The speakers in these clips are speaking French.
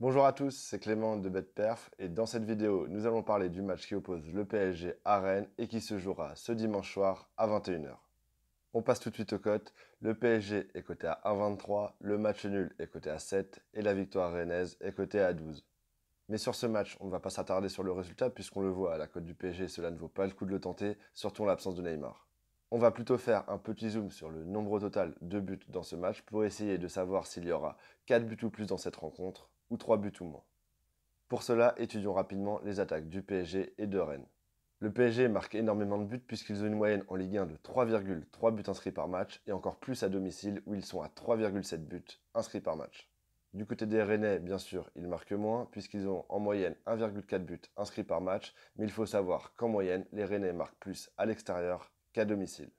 Bonjour à tous, c'est Clément de BetPerf et dans cette vidéo, nous allons parler du match qui oppose le PSG à Rennes et qui se jouera ce dimanche soir à 21 h. On passe tout de suite aux cotes. Le PSG est coté à 1,23, le match nul est coté à 7 et la victoire rennaise est cotée à 12. Mais sur ce match, on ne va pas s'attarder sur le résultat puisqu'on le voit à la cote du PSG, cela ne vaut pas le coup de le tenter, surtout en l'absence de Neymar. On va plutôt faire un petit zoom sur le nombre total de buts dans ce match pour essayer de savoir s'il y aura 4 buts ou plus dans cette rencontre ou 3 buts ou moins. Pour cela, étudions rapidement les attaques du PSG et de Rennes. Le PSG marque énormément de buts puisqu'ils ont une moyenne en Ligue 1 de 3,3 buts inscrits par match et encore plus à domicile où ils sont à 3,7 buts inscrits par match. Du côté des Rennais, bien sûr, ils marquent moins puisqu'ils ont en moyenne 1,4 buts inscrits par match, mais il faut savoir qu'en moyenne, les Rennais marquent plus à l'extérieur qu'à domicile.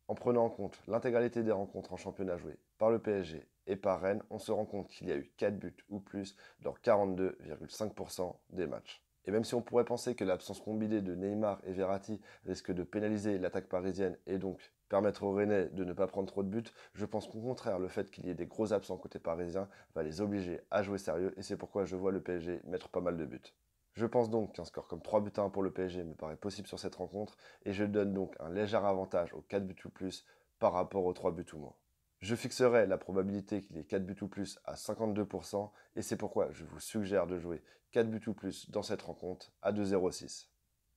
En prenant en compte l'intégralité des rencontres en championnat jouées par le PSG et par Rennes, on se rend compte qu'il y a eu 4 buts ou plus dans 42,5% des matchs. Et même si on pourrait penser que l'absence combinée de Neymar et Verratti risque de pénaliser l'attaque parisienne et donc permettre aux Rennais de ne pas prendre trop de buts, je pense qu'au contraire, le fait qu'il y ait des gros absents côté parisien va les obliger à jouer sérieux et c'est pourquoi je vois le PSG mettre pas mal de buts. Je pense donc qu'un score comme 3 buts à 1 pour le PSG me paraît possible sur cette rencontre et je donne donc un léger avantage aux 4 buts ou plus par rapport aux 3 buts ou moins. Je fixerai la probabilité qu'il y ait 4 buts ou plus à 52% et c'est pourquoi je vous suggère de jouer 4 buts ou plus dans cette rencontre à 2,06.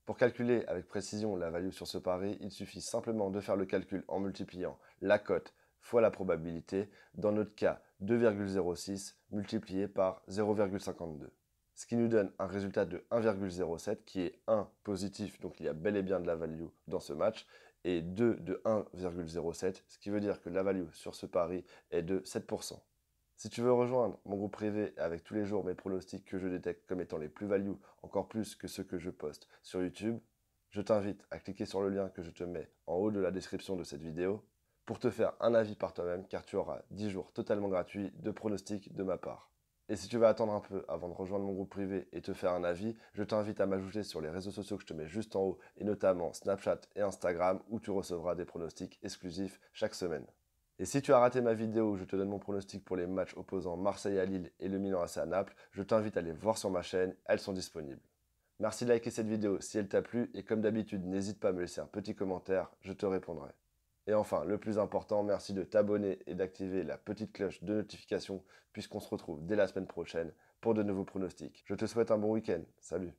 Pour calculer avec précision la value sur ce pari, il suffit simplement de faire le calcul en multipliant la cote fois la probabilité, dans notre cas 2,06 multiplié par 0,52. Ce qui nous donne un résultat de 1,07 qui est 1 positif, donc il y a bel et bien de la value dans ce match, et 2 de 1,07, ce qui veut dire que la value sur ce pari est de 7%. Si tu veux rejoindre mon groupe privé avec tous les jours mes pronostics que je détecte comme étant les plus-values, encore plus que ceux que je poste sur YouTube, je t'invite à cliquer sur le lien que je te mets en haut de la description de cette vidéo pour te faire un avis par toi-même car tu auras 10 jours totalement gratuits de pronostics de ma part. Et si tu veux attendre un peu avant de rejoindre mon groupe privé et te faire un avis, je t'invite à m'ajouter sur les réseaux sociaux que je te mets juste en haut, et notamment Snapchat et Instagram, où tu recevras des pronostics exclusifs chaque semaine. Et si tu as raté ma vidéo où je te donne mon pronostic pour les matchs opposant Marseille à Lille et le Milan AC à Naples, je t'invite à les voir sur ma chaîne, elles sont disponibles. Merci de liker cette vidéo si elle t'a plu, et comme d'habitude, n'hésite pas à me laisser un petit commentaire, je te répondrai. Et enfin, le plus important, merci de t'abonner et d'activer la petite cloche de notification puisqu'on se retrouve dès la semaine prochaine pour de nouveaux pronostics. Je te souhaite un bon week-end. Salut!